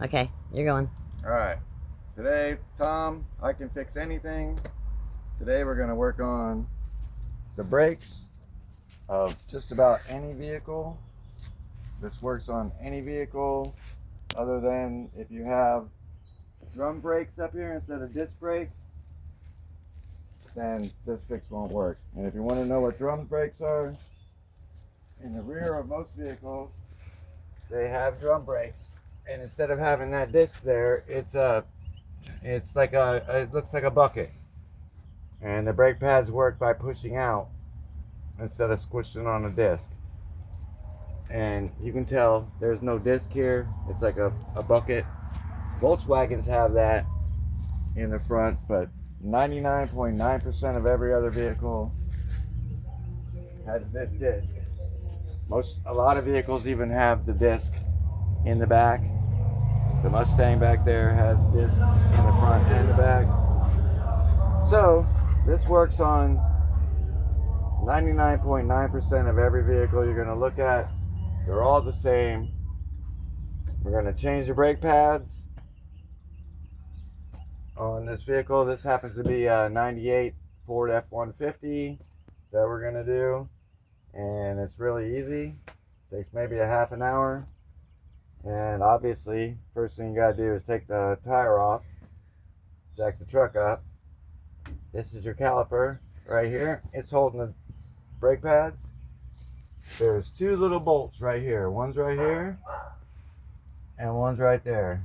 Okay, you're going. Alright, today, Tom, I can fix anything. Today we're going to work on the brakes of just about any vehicle. This works on any vehicle other than if you have drum brakes up here instead of disc brakes, then this fix won't work. And if you want to know what drum brakes are, in the rear of most vehicles, they have drum brakes. And instead of having that disc there, it looks like a bucket. And the brake pads work by pushing out instead of squishing on a disc. And you can tell there's no disc here. It's like a bucket. Volkswagens have that in the front, but 99.9% of every other vehicle has this disc. A lot of vehicles even have the disc in the back. The Mustang back there has disc in the front and the back. So this works on 99.9% of every vehicle you're going to look at. They're all the same. We're going to change the brake pads on this vehicle. This happens to be a 98 Ford F-150 that we're going to do. And it's really easy. It takes maybe a half an hour. And obviously, first thing you got to do is take the tire off, jack the truck up. This is your caliper right here. It's holding the brake pads. There's two little bolts right here. One's right here and one's right there.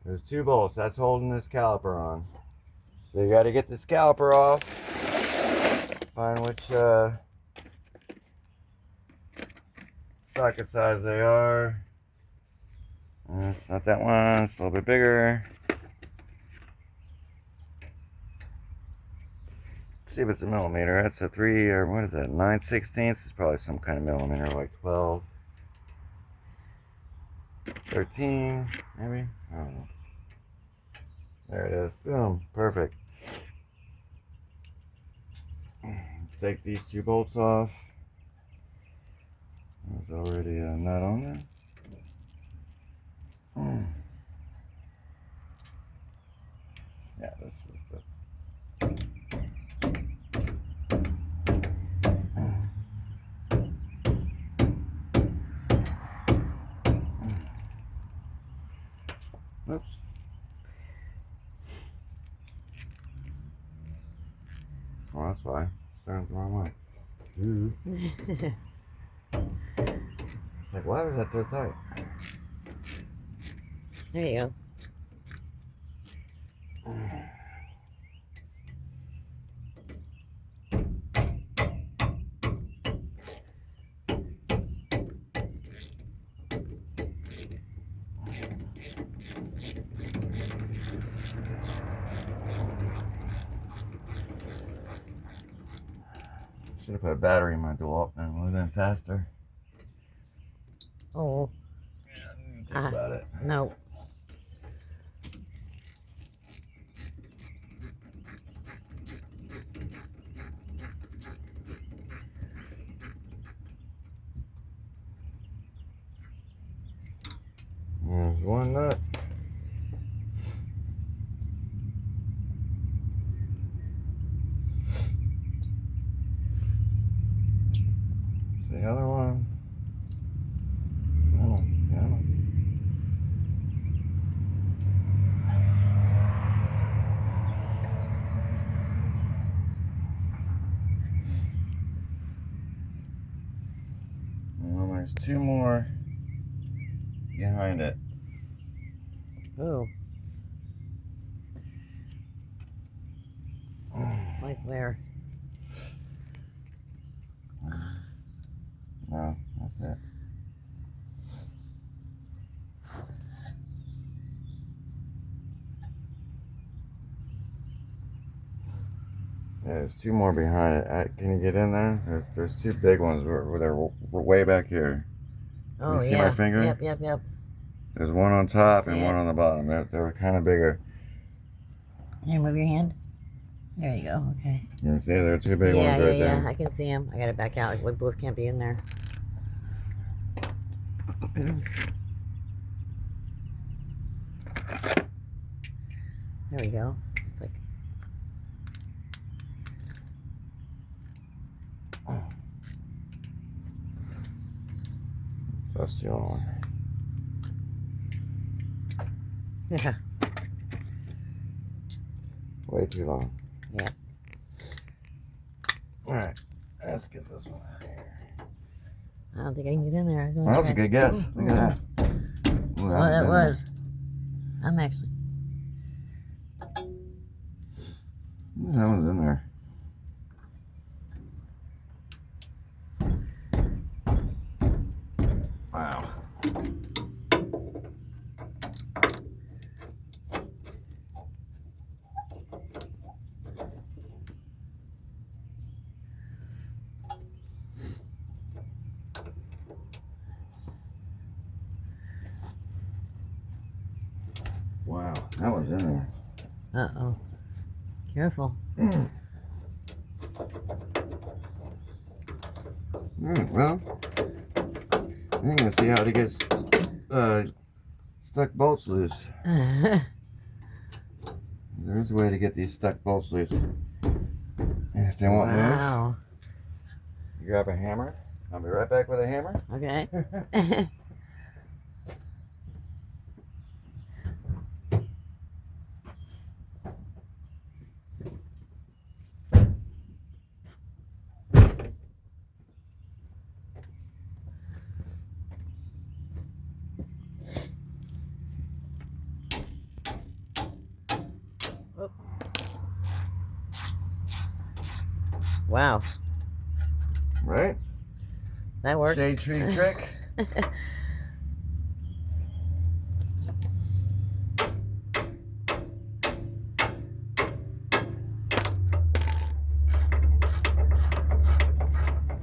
There's two bolts. That's holding this caliper on. So you got to get this caliper off. Find which socket size they are. It's not that one. It's a little bit bigger. See if it's a millimeter. That's a 3 or what is that? 9/16. It's probably some kind of millimeter, like 12, 13, maybe. I don't know. There it is. Boom. Perfect. Take these two bolts off. There's already a nut on there. Yeah, this is the. Oops. Oh, that's why. Starting the wrong way. It's like, why was that so tight? There you go. Should have put a battery in my DeWalt and it would have been faster. Oh. Yeah, I didn't even think about it. No. There's one nut. The other one. Come on. And there's two more behind it. Oh. Like where? No, that's it. Yeah, there's two more behind it. Can you get in there? There's two big ones where they're way back here. Oh, you see yeah. my finger? Yep. There's one on top and one it. on the bottom. They're kind of bigger. Here, move your hand. There you go. Okay. You can see there are two big ones right there. Yeah. I can see them. I got to back out. We both can't be in there. There we go. It's like, That's the only one. yeah. Way too long. Yeah. Alright, let's get this one out of here. I don't think I can get in there. I was gonna That was try. a good guess. Look at that. Ooh, Well, that in was. I'm actually. there. That one's in there. Wow. Wow, that was in there. Uh-oh. Careful. Alright, well, I'm gonna see how to get stuck bolts loose. There's a way to get these stuck bolts loose. And if they won't move, Wow. you grab a hammer. I'll be right back with a hammer. Okay. Oh. Wow. Right? That worked. Shade tree trick.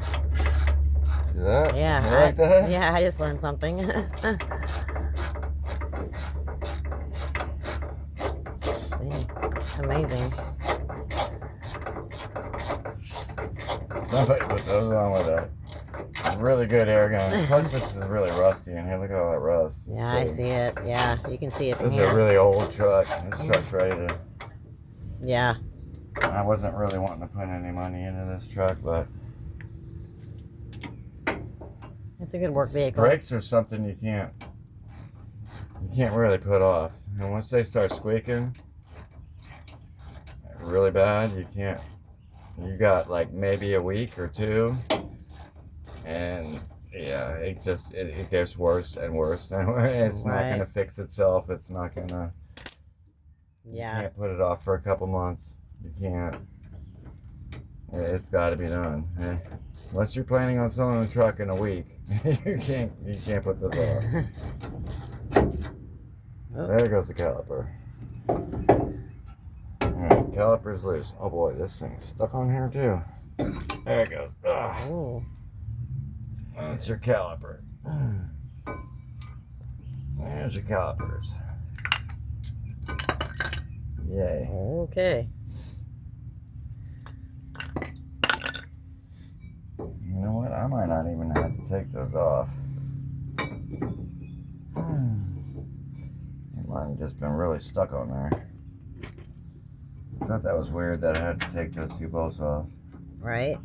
See that? Yeah. You like that? Yeah, I just learned something. See, amazing. Somebody put those on with a really good air gun. Plus, this is really rusty in here. Look at all that rust. It's Yeah, I big. see it. Yeah, you can see it from This is a here. really old truck. This truck's ready to. Yeah. I wasn't really wanting to put any money into this truck, but It's a good work vehicle. brakes are something you can't really put off. And once they start squeaking really bad, you can't. You got like maybe a week or two, and yeah, it gets worse and worse. It's not Right. gonna fix itself. It's not gonna. Yeah. You can't put it off for a couple months. You can't. It's got to be done. Unless you're planning on selling the truck in a week, you can't put this off. Oh. There goes the caliper. Alright, caliper's loose. Oh boy, this thing's stuck on here too. There it goes. Ugh. Oh. That's your caliper. There's your calipers. Yay. Okay. You know what? I might not even have to take those off. It might have just been really stuck on there. I thought that was weird that I had to take those two bolts off. Right.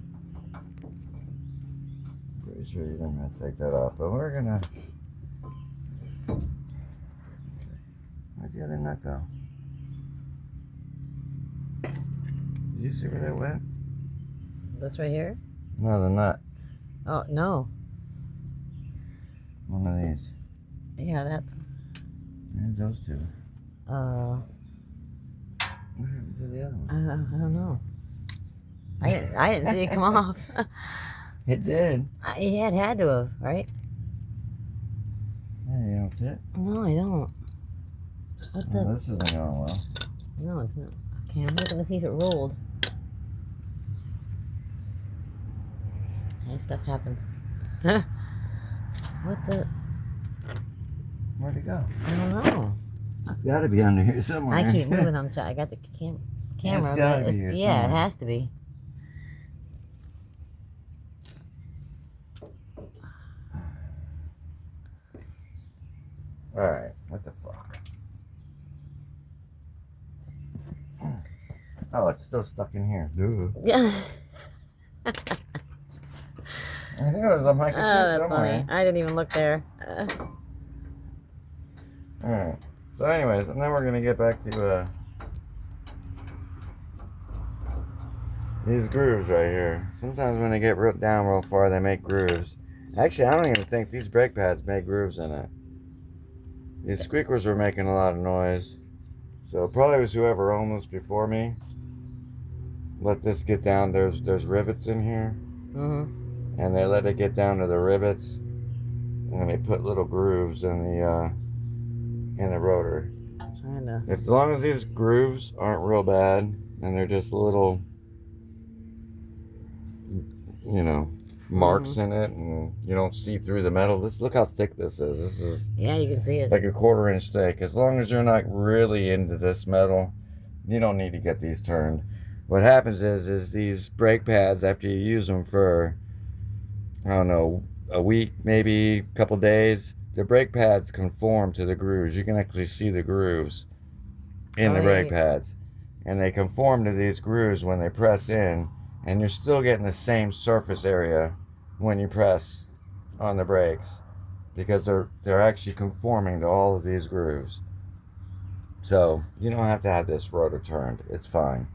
Pretty sure you didn't have to take that off, but we're gonna. Where'd the other nut go? Did you see where that went? This right here? No, the nut. Oh, no. One of these. Yeah, that. There's those two. Uh, What happened to the other one? I don't know. I didn't see it come off. It did. Yeah, it had to have, right? Yeah, you don't see it? No, I don't. What Oh, the? this isn't going well. No, it's not. Okay, I'm looking to see if it rolled. Hey, stuff happens. What the? Where'd it go? I don't know. It's got to be under here somewhere. I keep moving. I got the camera. gotta But be here yeah, it somewhere. has to be. Alright, what the fuck? Oh, it's still stuck in here. Duh. Yeah. I knew it was on my Oh, that's somewhere. funny. I didn't even look there. Alright. So anyways, and then we're going to get back to these grooves right here. Sometimes when they get down real far, they make grooves. Actually, I don't even think these brake pads make grooves in it. These squeakers were making a lot of noise. So it probably was whoever owned this before me. Let this get down. There's rivets in here. Mm-hmm. And they let it get down to the rivets. And they put little grooves in the rotor. As long as these grooves aren't real bad and they're just little, you know, marks in it, and you don't see through the metal. Look how thick this is. This is, yeah, you can see it, like a 1/4 inch thick. As long as you're not really into this metal, you don't need to get these turned. What happens is these brake pads, after you use them for, I don't know, a week, maybe a couple days, the brake pads conform to the grooves. You can actually see the grooves in the brake pads, and they conform to these grooves when they press in, and you're still getting the same surface area when you press on the brakes, because they're actually conforming to all of these grooves. So you don't have to have this rotor turned. It's fine.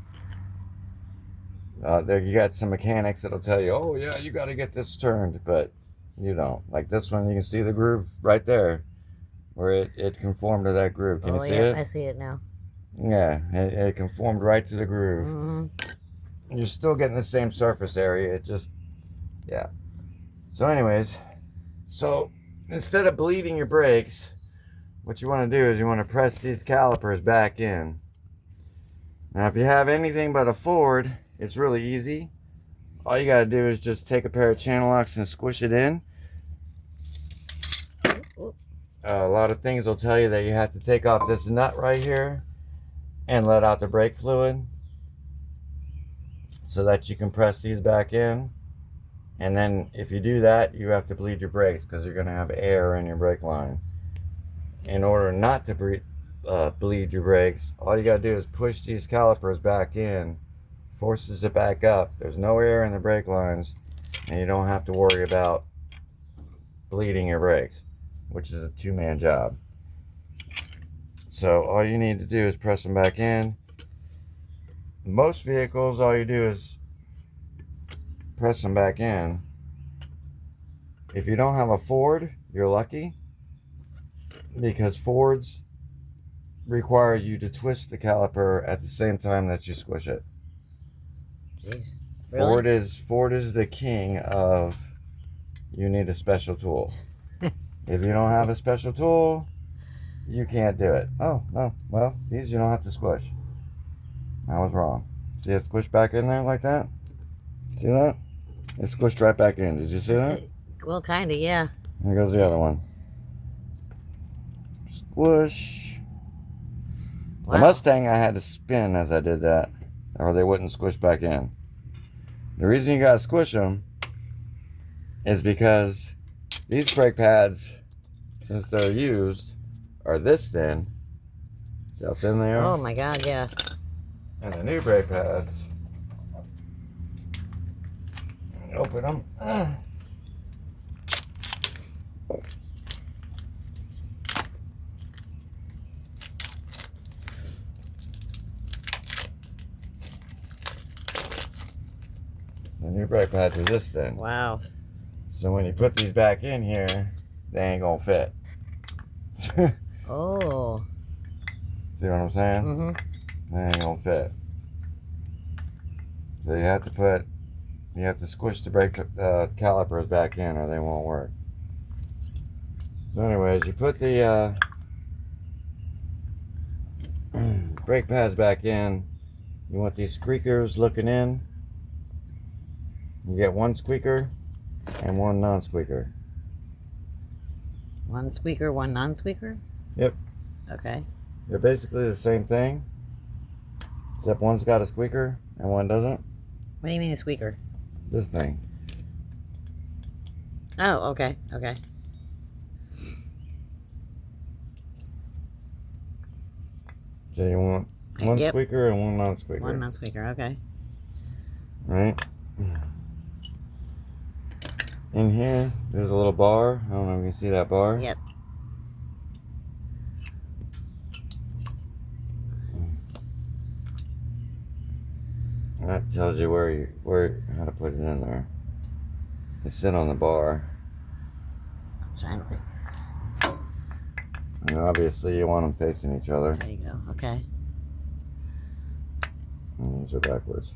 There you got some mechanics that'll tell you, oh yeah, you got to get this turned, but you don't. Like this one, you can see the groove right there where it conformed to that groove. Can you see it? I see it now. Yeah, it conformed right to the groove. Mm-hmm. You're still getting the same surface area. It just, yeah. So anyways, so instead of bleeding your brakes, what you want to do is you want to press these calipers back in. Now, if you have anything but a Ford, it's really easy. All you got to do is just take a pair of channel locks and squish it in. A lot of things will tell you that you have to take off this nut right here and let out the brake fluid so that you can press these back in. And then if you do that, you have to bleed your brakes because you're going to have air in your brake line. In order not to bleed your brakes, all you got to do is push these calipers back in, forces it back up. There's no air in the brake lines, and you don't have to worry about bleeding your brakes, which is a two-man job. So all you need to do is press them back in. Most vehicles, all you do is press them back in. If you don't have a Ford, you're lucky, because Fords require you to twist the caliper at the same time that you squish it. Jeez. Really? Ford is the king of, you need a special tool. If you don't have a special tool, you can't do it. Oh, no. Well, these you don't have to squish. I was wrong. See it squished back in there like that? See that? It squished right back in. Did you see that? Well, kind of, yeah. There goes the other one. Squish. Wow. The Mustang, I had to spin as I did that, or they wouldn't squish back in. The reason you gotta squish them is because these brake pads, since they're used, are this thin. See how thin they are? Oh my god, yeah. And the new brake pads, open them. The new brake pads are this thin. Wow. So when you put these back in here, they ain't gonna fit. Oh. See what I'm saying? Mm-hmm. They ain't gonna fit. So you have to squish the brake calipers back in, or they won't work. So anyways, you put the brake pads back in. You want these squeakers looking in. You get one squeaker and one non-squeaker. One squeaker, one non-squeaker? Yep. Okay. They're basically the same thing, except one's got a squeaker and one doesn't. What do you mean a squeaker? This thing. Oh, okay, okay. So you want One Yep. squeaker and one non-squeaker. One non-squeaker, okay. Right? In here, there's a little bar. I don't know if you can see that bar. Yep. That tells you how to put it in there. They sit on the bar. I'm trying to think. And obviously you want them facing each other. There you go. Okay. And these are backwards.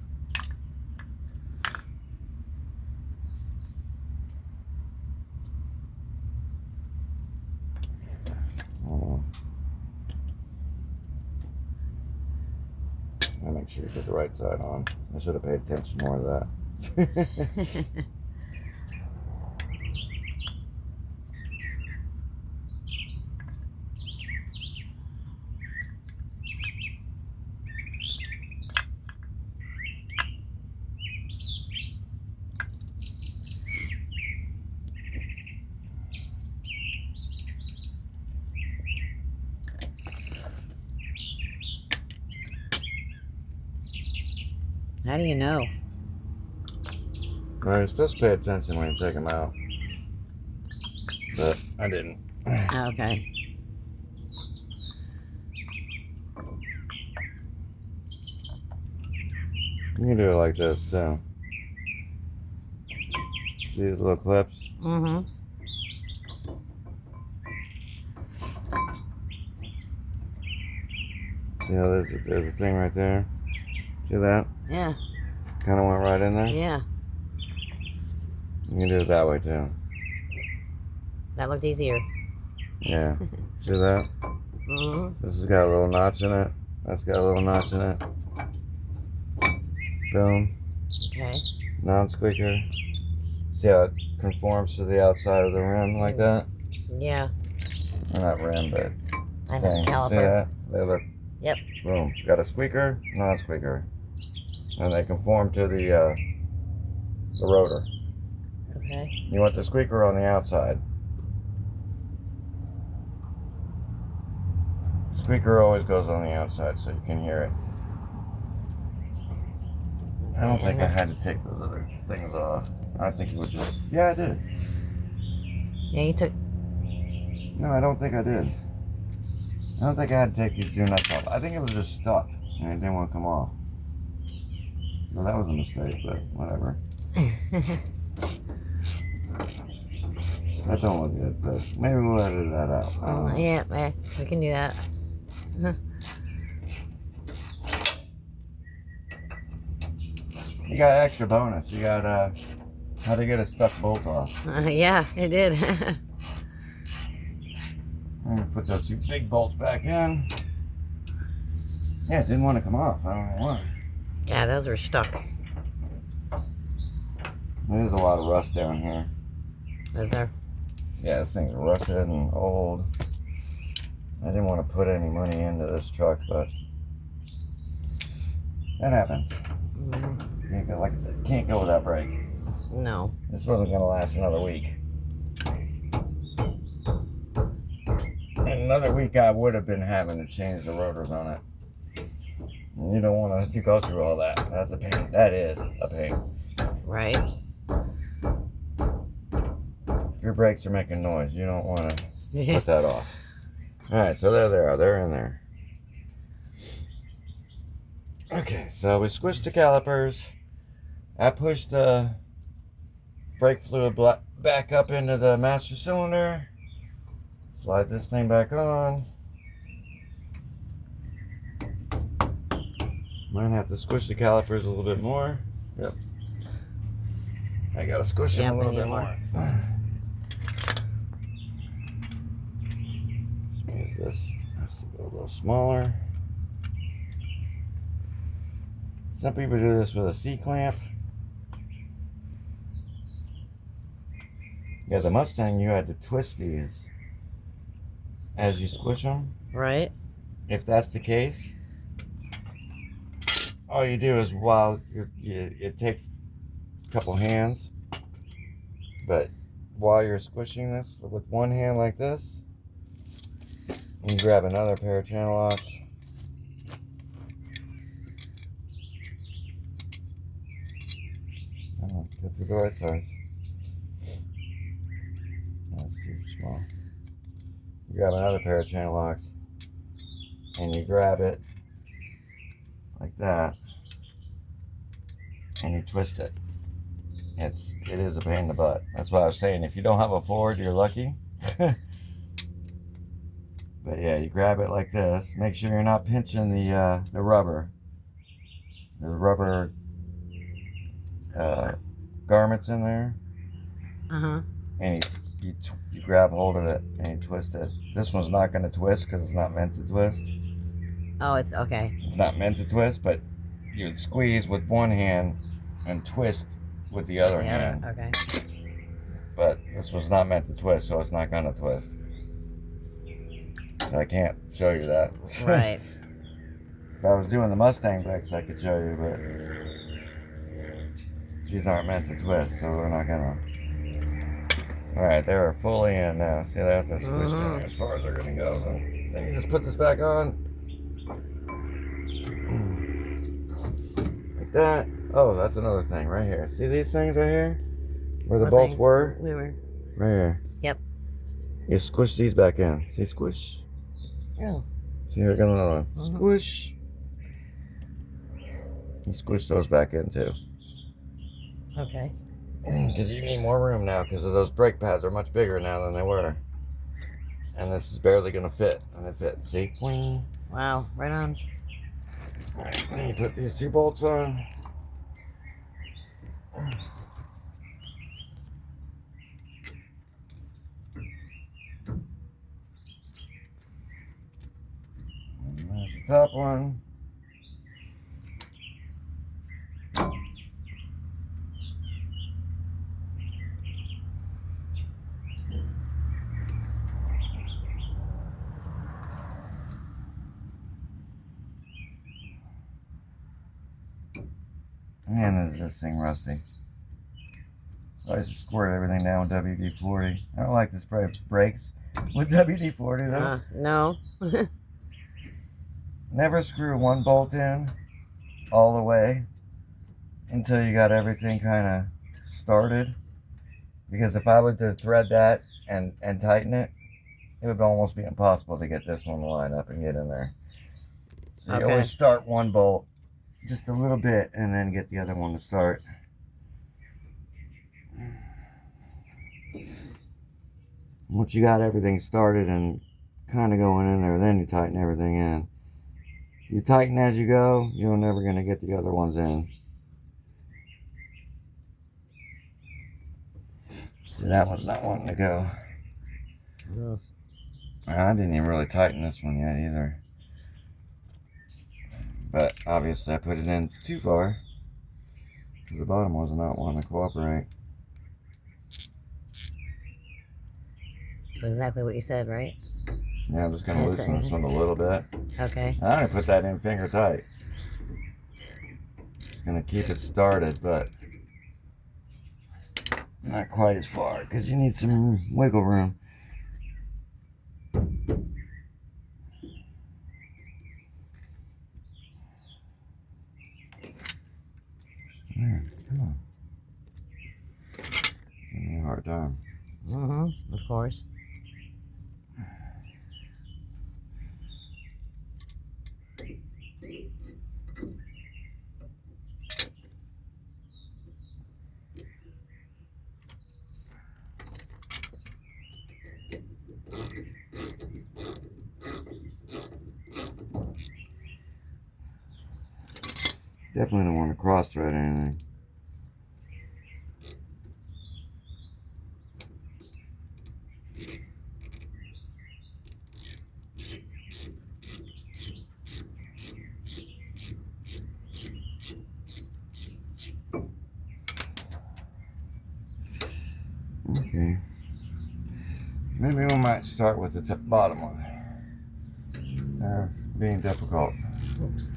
I make sure you put the right side on. I should have paid attention more to that. How do you know? Well, you're supposed to pay attention when you take them out. But I didn't. Oh, okay. You can do it like this too. See these little clips? Mm-hmm. See how there's a thing right there? See that? Yeah. Kind of went right in there? Yeah. You can do it that way too. That looked easier. Yeah. See that? Mm-hmm. This has got a little notch in it. That's got a little notch in it. Boom. Okay. Non-squeaker. See how it conforms to the outside of the rim like that? Yeah. Well, not rim, but I have thing. a caliper. See that? They look. Yep. Boom. Got a squeaker, non-squeaker. And they conform to the rotor. Okay. You want the squeaker on the outside. Squeaker always goes on the outside so you can hear it. I don't think I had to take those other things off. I think it was just... Yeah, I did. Yeah, you took... No, I don't think I did. I don't think I had to take these two nuts off. I think it was just stuck and it didn't want to come off. Well, that was a mistake, but whatever. That don't look good, but maybe we'll edit that out. I don't know. Yeah, we can do that. You got extra bonus. You got how to get a stuck bolt off. Yeah, it did. I'm gonna put those two big bolts back in. Yeah, it didn't want to come off. I don't know why. Yeah, those were stuck. There's a lot of rust down here. Is there? Yeah, this thing's rusted and old. I didn't want to put any money into this truck, but that happens. Can't go, like I said, can't go without brakes. No. This wasn't gonna last another week. In another week, I would have been having to change the rotors on it. And you don't want to go through all that. That's a pain. That is a pain. Right. If your brakes are making noise, you don't want to Yeah. put that off. All right, so there they are. They're in there. Okay, so we squished the calipers. I pushed the brake fluid back up into the master cylinder. Slide this thing back on. Might have to squish the calipers a little bit more. Yep. I gotta squish them a little bit more. Squeeze this. Has to go a little smaller. Some people do this with a C-clamp. Yeah, the Mustang, you had to twist these as you squish them. Right. If that's the case, all you do is it takes a couple hands, but while you're squishing this with one hand like this, you grab another pair of channel locks Oh, get to the right size. That's too small. You grab another pair of channel locks and you grab it like that and you twist it. It is a pain in the butt. That's why I was saying if you don't have a Ford, you're lucky. But yeah, you grab it like this. Make sure you're not pinching the rubber. There's rubber garments in there. And you grab hold of it and you twist it. This one's not going to twist because it's not meant to twist. Oh, it's okay. It's not meant to twist, but you would squeeze with one hand and twist with the other hand. Okay. But this was not meant to twist, so it's not going to twist. I can't show you that. Right. If I was doing the Mustang brakes, I could show you, but these aren't meant to twist, so we're not gonna. All right, they are fully in now. See that? They're squished in there as far as they're gonna go. So then you just put this back on, like that. Oh, that's another thing right here. See these things right here, where the bolts were? We were. Right here. Yep. You squish these back in. See, squish. Oh. See, here got another one. Squish. You squish those back in too. Okay. Because you need more room now because of those brake pads are much bigger now than they were. And this is barely going to fit. And it fits. See? Boing. Wow. Right on. Alright, then you put these two bolts on. And there's the top one. Man, is this thing rusty. So I used to squirt everything down with WD-40. I don't like to spray brakes with WD-40 though. No. Never screw one bolt in all the way until you got everything kind of started. Because if I were to thread that and tighten it, it would almost be impossible to get this one to line up and get in there. So you always start one bolt just a little bit and then get the other one to start. Once you got everything started and kind of going in there, then you tighten everything in. You tighten as you go, you're never going to get the other ones in. So that one's not wanting to go. I didn't even really tighten this one yet either. But obviously I put it in too far because the bottom was not wanting to cooperate. So exactly what you said, right? Yeah, I'm just going to loosen this one a little bit. Okay. I'm going to put that in finger tight. Just going to keep it started, but not quite as far because you need some wiggle room. There, come on. Give me a hard time. Of course. Definitely don't want to cross thread anything. Okay. Maybe we might start with the bottom one. They're being difficult. Oops.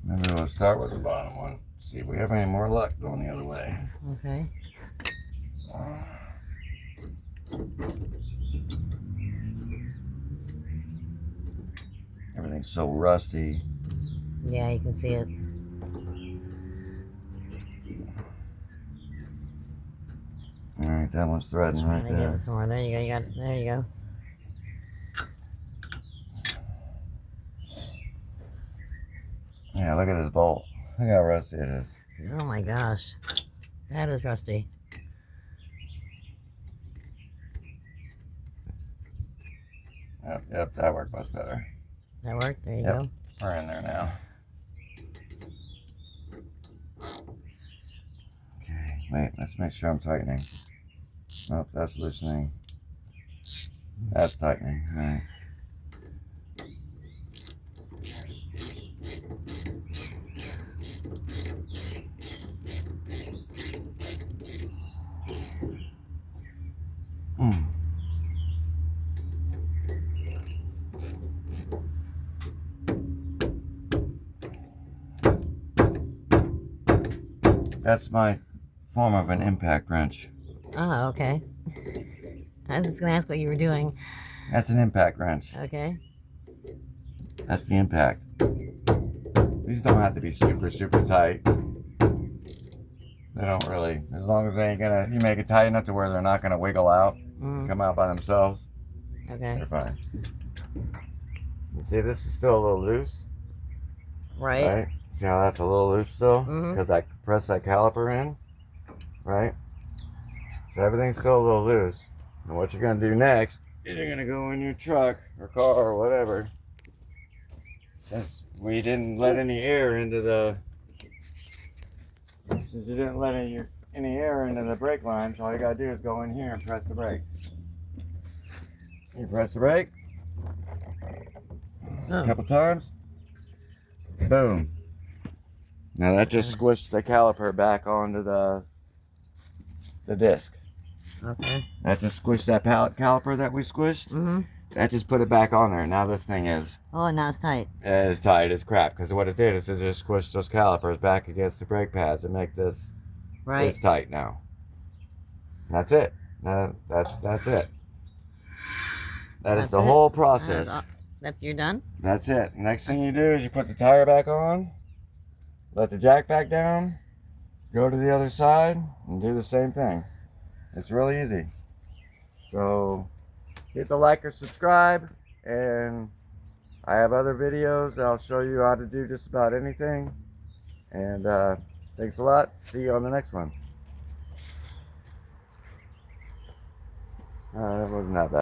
Maybe we'll start with the bottom one. See if we have any more luck going the other way. Okay. so rusty. Yeah, you can see it. All right, that one's threading Trying right to give there. it some more. There you go. You got it. There you go. Yeah, look at this bolt. Look how rusty it is. Oh my gosh, that is rusty. Yep, that worked much better. That worked. There you Yep. go. We're in there now. Okay, wait, let's make sure I'm tightening. Nope, that's loosening. That's tightening. All right. That's my form of an impact wrench. Oh, okay. I was just gonna ask what you were doing. That's an impact wrench. Okay. That's the impact. These don't have to be super, super tight. They don't really. As long as they ain't gonna, you make it tight enough to where they're not gonna wiggle out, come out by themselves. Okay. They're fine. You see, this is still a little loose. Right. See how that's a little loose still? Because I pressed that caliper in. Right? So everything's still a little loose. And what you're going to do next is you're going to go in your truck or car or whatever. Since we didn't let any air into the... Since you didn't let any air into the brake lines, all you got to do is go in here and press the brake. You press the brake. A couple times. Boom. Now that just squished the caliper back onto the disc. Okay. That just squished that pallet caliper that we squished. That just put it back on there. Now this thing is Oh, now it's tight. as tight as crap. Because what it did is it just squished those calipers back against the brake pads and make this tight now. That's it. That's it. That's the whole process. You're done? That's it. Next thing you do is you put the tire back on, let the jack back down, go to the other side, and do the same thing. It's really easy. So hit the like or subscribe, and I have other videos that'll show you how to do just about anything. And thanks a lot. See you on the next one. That wasn't that bad.